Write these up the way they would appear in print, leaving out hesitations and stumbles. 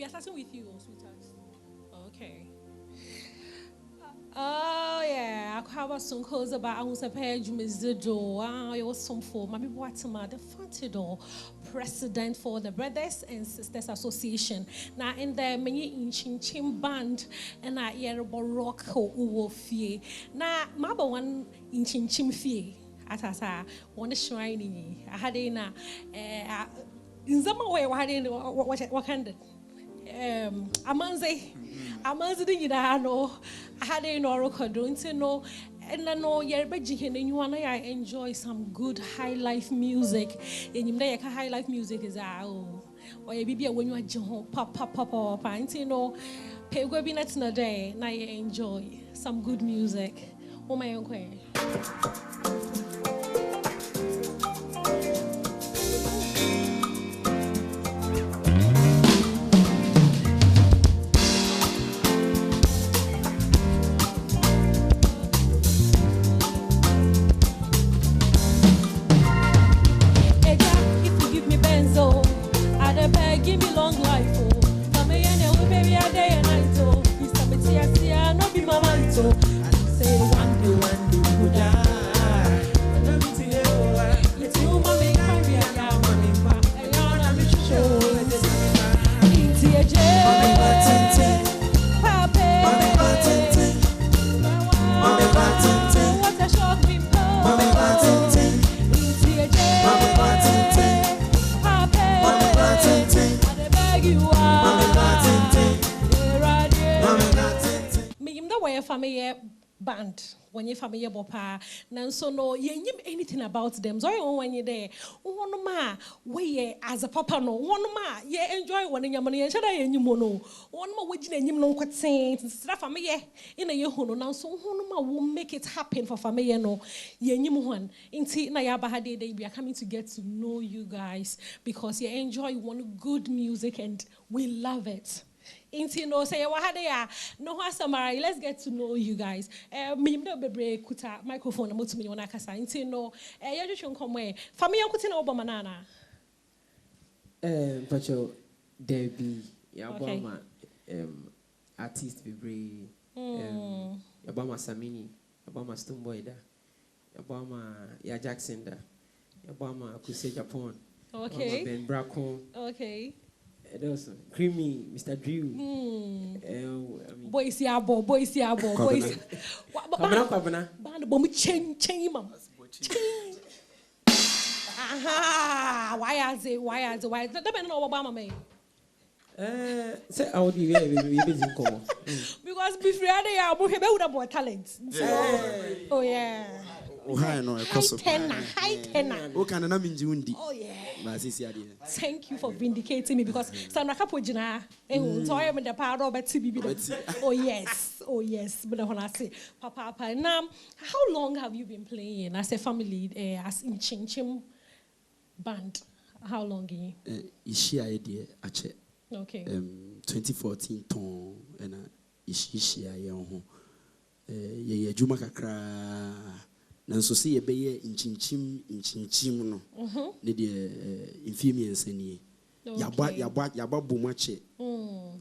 are starting with you, sweetheart. Okay. Oh yeah, I have some calls about Ahosepe Jumezido. It was some for Mami Boatema, the Fantido president for the Brothers and Sisters Association. Now in the many Nkyinkyim band and I hear about rock or fee. Now Maba one Nkyinkyim fee at asa one shrine. I had in some way what kind of Amanze di nyina no ahade no record nti no and no yerbeji he na I enjoy some good high life music enyim da yeka high life music is o ye bibia wenyu agye ho papa nti no pegwa bi na tena day na I enjoy some good music o my onkwe. Give me long life, oh. Fameye ne baby a day and night, oh. Mr. Metiasia, no be my man, so. I say one day we'll die. It's you, mommy, carry a young money back. And you're not rich, show. It's a j. Pape. Mommy, what a shock me, mommy, it's a j. Fameye band when you family bopa nanso no yenyim anything about them so when you there one ma we as a papa no one ma ye enjoy one nyam no ye chada yenyim no one ma we gina enyim no nkoten sra fameye ina ye hu no nanso one ma will make it happen for fameye no yenyim ho nti na ya ba ha dey we are coming to get to know you guys because you enjoy one good music and we love it. Inti no say wahade no hasamara. Let's get to know you guys. Me mdo bebre kuta microphone na mutu me wona kasa. Inti no ye jotwe nkomwe. Family yankuti na obama nana. Pacho Debbie ya obama artist bebre ya obama Samini, ya obama Stoneboy da. Ya obama ya Jackson da. Ya obama Kuse Japan. Okay. Ben Bracon. Okay. Creamy, Mr. Drew. Boys, boys. Band bomb change, mum. Aha! Why? That depends on Obama, me. Say, I would be very busy. Because before they are more talent. Oh, yeah. High tenor. Oh yeah. Thank you for vindicating me because oh yes. But when I say Papa, now how long have you been playing as a family as in Nkyinkyim band? How long? Okay. 2014 ton and ye juma kakra. Nanso se ye beye Nkyinkyim no ne de infemians ani yaba bomache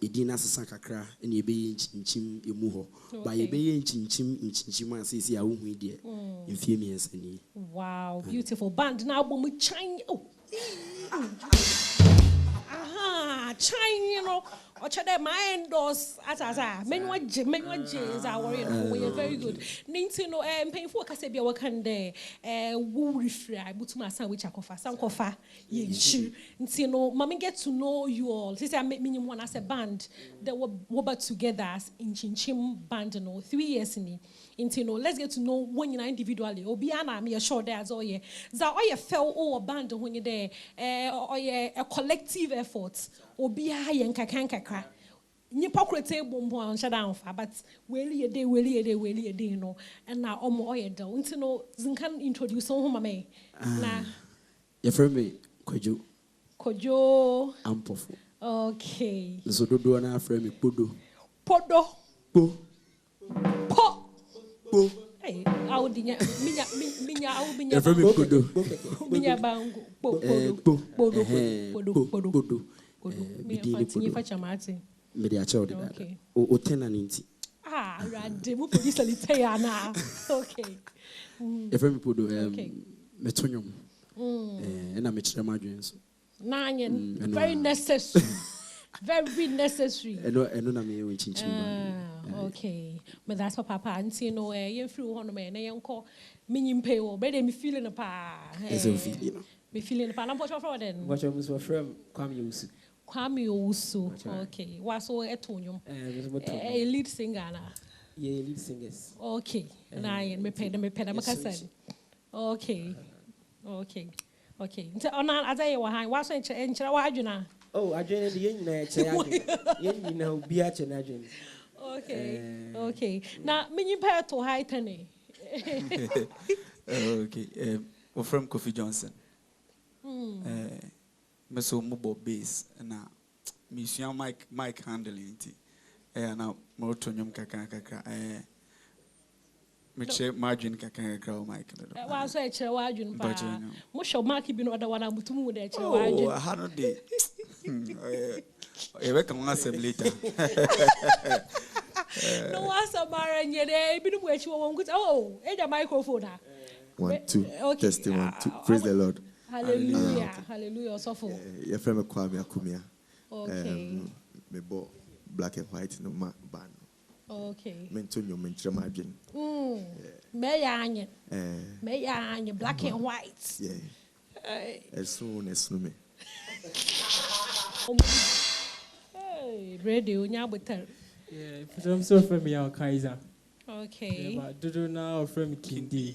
edi na sesa kakra ne ye beye Nkyinkyim emu ho ba ye beye Nkyinkyim asisi a wo hu de infemians ani. Wow, beautiful band now bomu chan China, you know, or chade my endorse at Menwa J is our we are very good. Ninti no painful Kasebia Wakande, woo refrain, Butuma sandwich akofa, sankofa, ye no, mommy get to know you all. Since I met minimum one as a band that were together as Nkyinkyim band, 3 years in it. No, let's get to know when you're individually. Obiana, me sure there's all ye. Za or fell or band when you're there, or a collective effort. Obia yenka kakra. Nyipokrate bombo on shutdown fa, but weli a day no. And now omo oye do. Unti no zinkan introduce on home me. Na your friend me Kojo Ampofu. Okay. So do na friend me Podo. Po. Hey, I would be Podo. Mede a child. O tenant. Ah, rande mu producer litayana. Okay. If I'm put metonyum. And I'm a children. Nine, very necessary. Very necessary. Okay. But that's what Papa and see no you through one man, and call meaning pay or better me feeling a pa. Me feeling a pan. I'm watching for them. What was from Kwame Usu. Okay. Was so etonium. A lead singer. Yeah, lead singers. Okay. And I and me pay them, Okay. Okay. Okay. On as I was in Chawajuna. Oh, I joined the yen now be at an Okay. Okay. Now, many pair to high tenny. Okay. We're from Kofi Johnson. Meso mobile base na mission mic handling it. Na morotonium kaka Miche margin kaka mic. Was a Chawajun pa. Musho marky be no other one to move there. Oh, I had no day. I reckon once later. No, was a bar and yet, been where you won't go. Oh, and a microphone. 1, 2. Testing 1, 2. Praise the Lord. Hallelujah. Hallelujah. So for your friend Kwame Akumia. Okay. Me bo black and white no ma ban. Okay. Mentonyo mentra margin. May I black and white. Yeah. As soon as no me. Hey, radio nya butter. Yeah, I'm so familiar with Kaiser. Okay. But do you now from Kindi?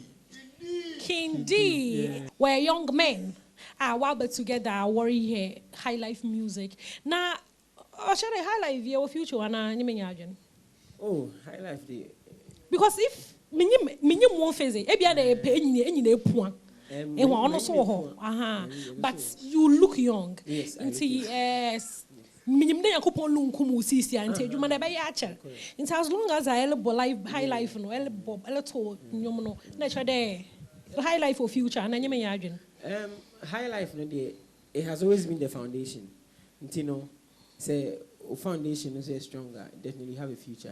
Kindi. Yeah. We're young men. While we're together, worry here, high life music. Now, should I high life your future and oh, high life day. Because if minimum one phase, if you are a penny and you point. But you look young. Yes. Yes. Minimum day, I could put Lunkumu Sisi and tell you, man, it's as long as I live high life, no, a little, nature there. High life for future, and you may imagine. High life, no, it has always been the foundation. You know, say, foundation is stronger, definitely have a future.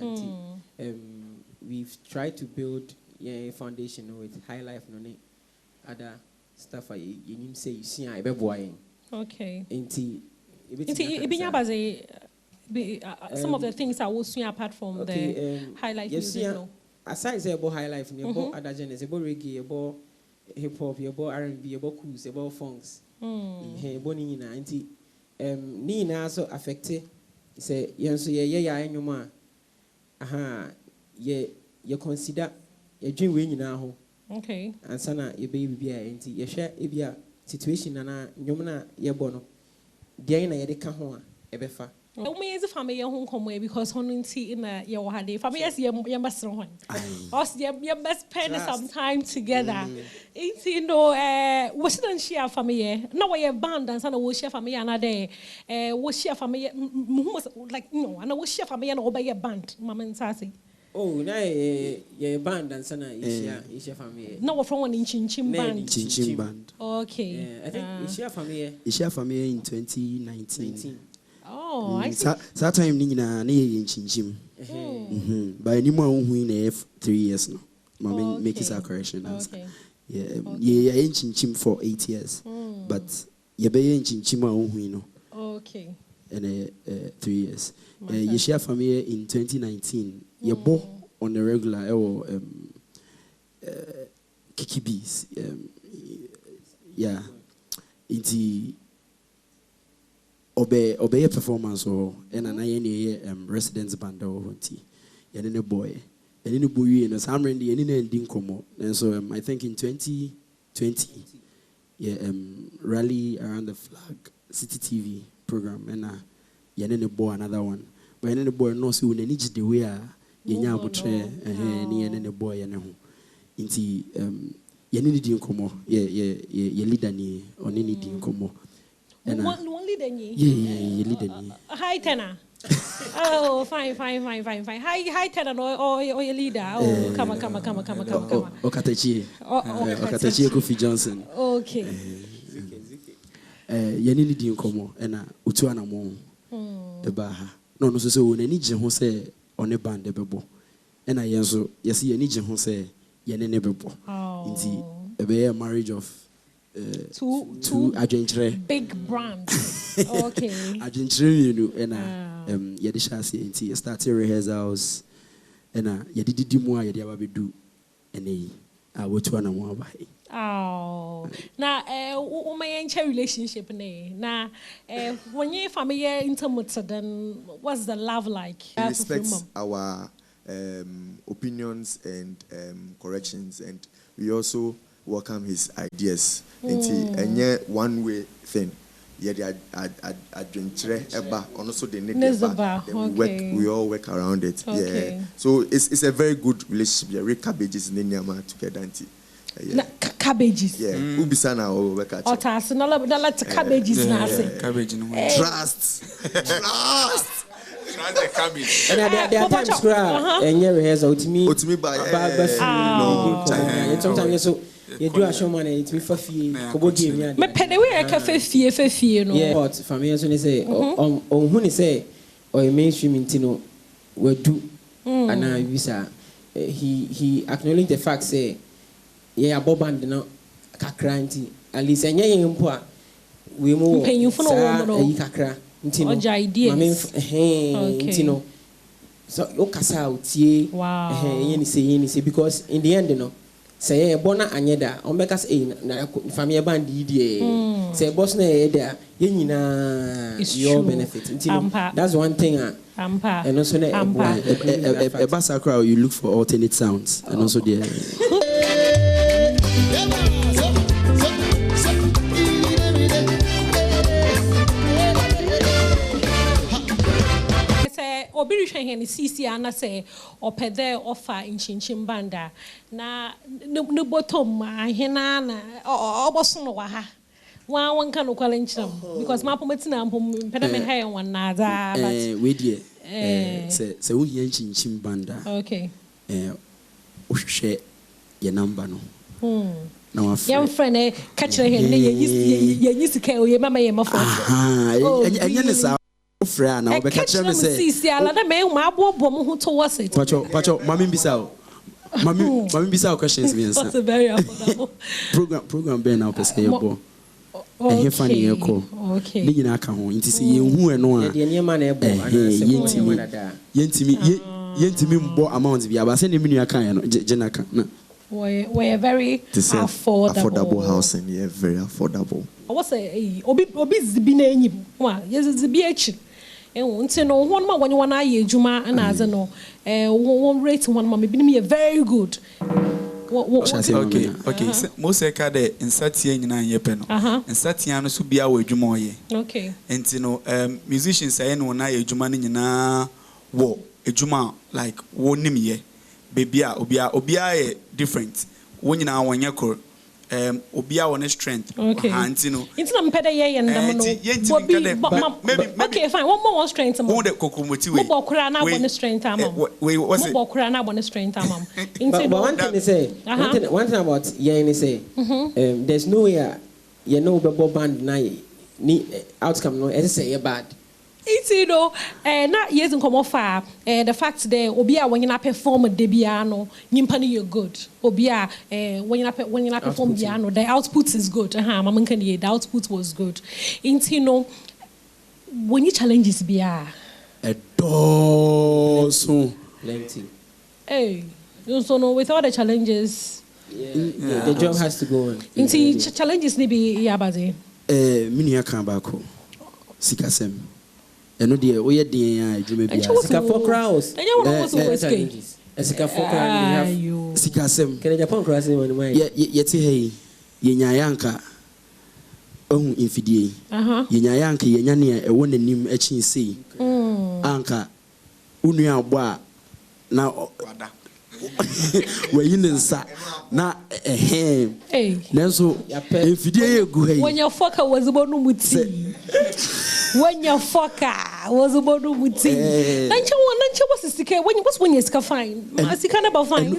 We've tried to build a foundation with high life, no, other stuff you say you see I be boy. Okay. Some of the things I will see apart from the high life music. Aside say about high life, about other genres, about reggae, about hip hop, about R&B, about cruise, about funks. About Nina, auntie. Nina also affected. Say yes, yeah, and your man. You consider your dream winning now. Okay. And sana your baby be auntie. You share a situation and Yomana Yabono. Diana Yadeka Hoa, Ebefa. Me is a family home come away because honey in a your holiday. Family yes, you must run. Us, you must spend some time together. It's we shouldn't share family. No way a band and son will share family another day. We share family like no, and I will share family and obey a band, Mama and Sassy. Oh, now a band and son is share family. No, from one Nkyinkyim band. Nkyinkyim band. Okay. I think it's share family. It's share family in 2019. Oh, I see. That time Nina Nkyinkyim. By any more who 3 years now. Mama make his correction. Okay. Yeah, Nkyinkyim for 8 years. But you be Nkyinkyim who know. Okay. And 3 years. You share family in 2019. You bought on the regular Kiki Bees. Yeah. Into obey performance or and residence band or and a boy. And in a boy and some randy and in a dinkomo. And so I think in 2020 rally around the flag City TV program and a boy another one. But any boy knows who need the way Yenya Butre and a boy and home. Inti Yenny Dinkomo, ye leader ni on any Dinkomo. And one leader ni? Yeah, leader ni. High tenor. Oh, fine. High tenor or your leader. Oh, come on. Okatachi. Okatachi Kofi Johnson. Okay. yɛne ne di nkɔmmɔ ɛna otu anamɔ ɛbaa ha na ɔno nso sɛ wɔ n'ani gye ho sɛ ɔne band bɛbɔ ɛna yɛn nso yɛsi yɛni gye ho sɛ yɛne ne bɛbɔ nti ɛbɛyɛ marriage of two adwenkyerɛ big brands. Okay. adwenkyerɛ mmienu ɛna yɛde hyɛ aseɛ nti yɛ start rehearsals ɛna yɛde didi mu a yɛde aba bɛdu ɛnɛ yi a wɔtu anamɔ aba yi. Oh, now, my relationship, now, when you Fameye intimate, then what's the love like? He respects our opinions and corrections, and we also welcome his ideas. And one way thing. Yeah, adventure eba, and also the need we all work around it. Okay. Yeah, so it's a very good relationship. Yeah, we cabbages in Nyama together. Yeah. Cabbages. Yeah. Ubisana or work at. Otas, no, let's cabbages now. Cabbage. Trust. Trust the cabbage. And there are times and you rehearsal to me by sometimes so you do a show money, it's me for fee. Me penny we a cafe fee, no. Yeah, but Fameye so say on who say or mainstream intino will do and I visa. He acknowledged the fact say yeah, Bob and no kakranti. At least any impoa. We move paying you for no kakra. Intino ideas. Intino. So you kasa utie. Wow. Yeni say because in the end, you know, say bona anyeda. Omeka say na Fameye band die. Say boss na there. Yeni na your benefit. Intino. That's one thing. And also a bass crowd you look for alternate sounds and also there. Obi rehwe ne sisi ana se opede offer Nkyinkyim banda na ne bottom ahena na oboso no wa ha wan kan no kwale nkyram because ma pometina mpom pede me haye wan na za but we die se wo hia Nkyinkyim banda okay ohwehwe ye number no na wa yam friend ka kire he ne ye sika o ye mama ye mafo enye ne sa ofra na obeka kire me say sisi ala na me ma abobo mo ho to was it pacho mami bisa questions me answer. That's very affordable. program ben na opese ye bo he fani ye ko ni nyina aka ho nti se ye hu eno a ye niam na ebo yentimi mbo amount bi aba se ne menu aka ye no jenaka na we're very affordable housing. Yeah, very affordable. I was say obi zibi na enyim wa yezibi echi nti no won ma wonye wana ye adwuma na aze no won rate won ma me be very good. Okay. Most eka de insatia nyina yepe no. Insatia no so bia wo adwuma oye. Okay. Nti no musicians say no na ye adwuma no nyina wo adwuma like wo nim ye. Bebia obia different. Wo nyina wonye kor obia won strength. Anti no. It's not mpede ye ndam no. Okay, fine. One more strength am. Wo de kokromoti we. Mo bokura na won strength am. We what's it? Mo bokura na won strength am. But one thing they say, one thing about ye say, there's no way you know bebo band na ni outcome no e say bad. It's not years in come far. The fact that Obia when you perform debiano, nimpani you're good. Obia when you perform piano, the output is good. The output was good. Intino when you challenges bia a dozen plenty. Hey, you know with all the challenges, the job has to go on. Into challenges ni be yabazi. Mini akambako sikasem. Eno de o ye den a adwuma bia sika for crowds enye won also escape sika for crowds we have sika sem can Japan cross ni won ye te hey ye nyayanka ohun infidie ye nyayanka ye nyane e won nanim achi sei anka unu agbo a na we nsa na nanso infidie ye gu hey when your fucker was bonu muti when your fucker was about to muti. Nancha was is the what's when you fine? Masika never fine. I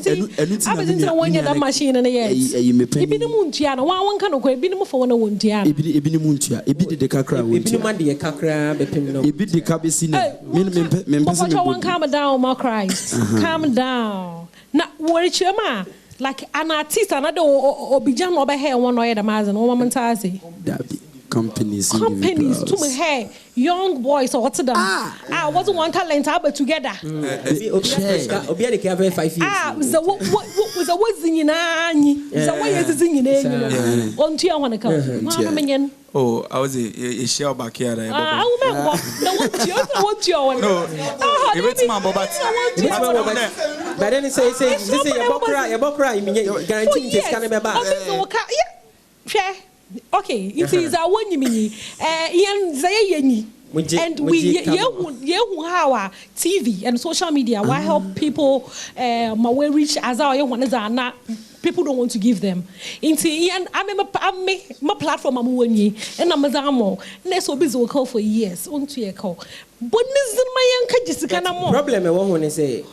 was into one year that machine and yes. You be the Muntiana, one can go, be the for one Muntiana. Ebi the Muntia, ebi the Kakra, ebi the Mandi, Kakra, ebi the Cabicina. One calm down, my Christ. Calm down. Now, worry, Chema. Like an artist, another or be jam over here one or the Mazan, or woman Tazi. Companies to my hair, young boys or what's them? I wasn't one talent, but together. Obiani can 5 years. What was a what's in Nani? The way is singing on Tia want to come. Oh, I was a shell back here. I remember. What you want? No, it's my but then it says, this is a bokra, guaranteeing this kind of back. Okay, it is our one you mean. And we how TV and social media why help people my way reach as our one is not people don't want to give them. Into I'm my platform I'm winning and I'm a next will be so call for years on to a call. But this is my young Jessica more problem I want to say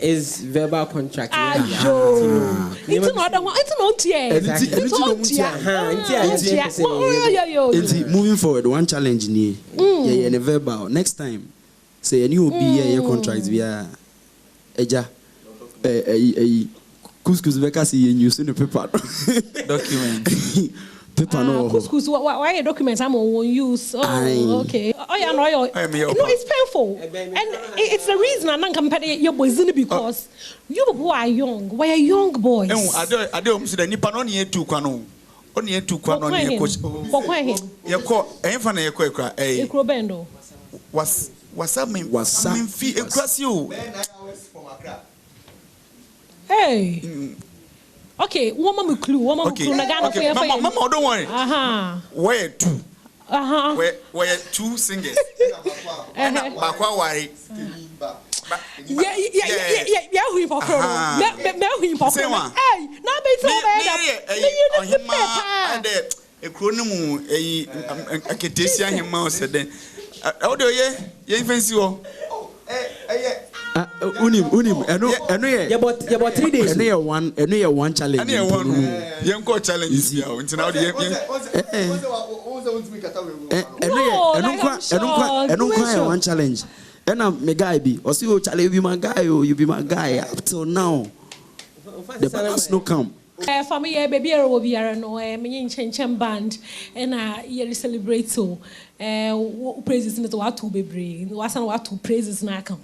is verbal contract. It's not one. It's not moving forward, one challenge in a verbal. Next time, say and you will be a contract via Eja couscous vacancy in using the paper document. Couscous, why documents I'm on use? Oh, okay. Oh, yeah, no, it's painful. And it's the reason I'm not comparing your boys because you are young. Why are young boys? I don't see the Nippon on here too, Quano. Only two Quano, your call, and Fanny, a Crobendo. What's up, mean? What's up, feet across you? Hey. Okay, woman clue, woman clue. Okay, Mama, don't worry. Where two? Where two singers? Bakwa worry. Yeah, we for Hey, now be so bad. A chronomu, a Ketesia, him mouse then. How do you fancy you? Unim, about 3 days. And you one challenge. And you one young court challenges you until now. One challenge. And I'm my guy be. Or see you challenge be my guy, you be my guy up till now. The balance no come. Fameye baby will be no me Nkyinkyim band and year celebrate so praises in the what to be brave. What to praises na come.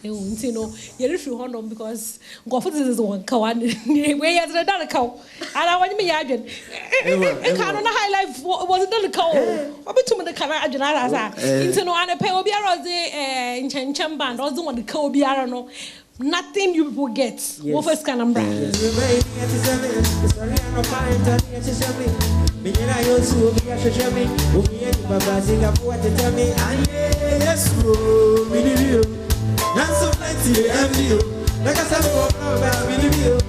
You know, you're free Honor because go for this is one cow and where you had a cow. And I want me again. And can't on a high life was done a cow. I'll be to me the car. Into no and a pair of the Nkyinkyim band, also want the cow be no. Nothing you people get. What first can I'm brand? That's so plenty of you. Like I said, video.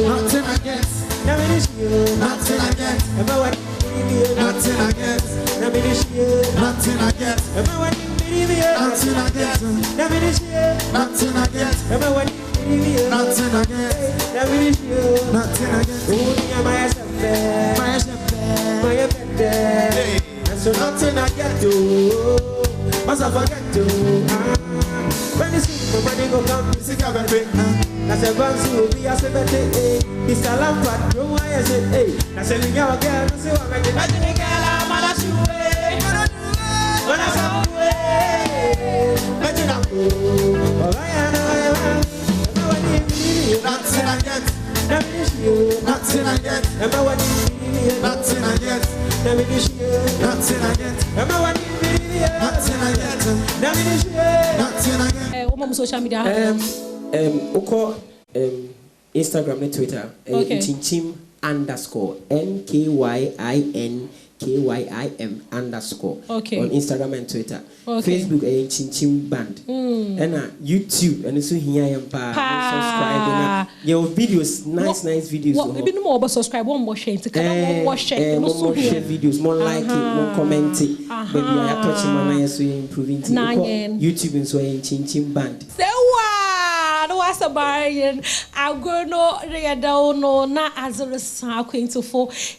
Nothing against. Nothing against. Nothing against. Nothing against. Nothing against. Nothing against. Nothing against. Nothing against. So nothing I get to, must I forget to. When you see nobody go come, you see how I pay. That's a bounce will be a 70. It's a lamp, but you want to say, hey, that's a young girl, that's what I'm making. I think I'm on a shoe. When I saw the way, but you know, nothing I get, nothing I get, nothing I get. Nothing I get. Social media. Instagram and Twitter. Nkyinkyim _NKYINKYIM _ on Instagram and Twitter. Facebook Nkyinkyim band. And YouTube and so here I am subscribe and your videos nice videos. What maybe no more subscribe one more share more share videos more like it more comment it. Maybe I touch my so improving YouTube and so Nkyinkyim band. I'm going to na as a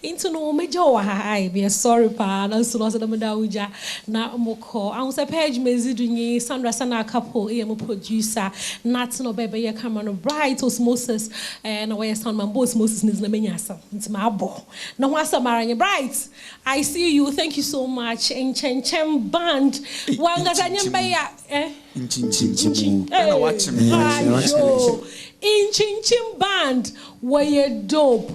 into no major. I'm sorry, pa. Na so na da uja na moko. I was a page mezi Sandra Sana couple. I'm producer. Not no baby. You camera no bright osmosis. And where sound boss Moses is na menyasa. It's my boy. No wasa maranya bright. I see you. Thank you so much. Nkyinkyim band. Wanga zanyamba ya Nkyinkyim. Nkyinkyim band, where you dope.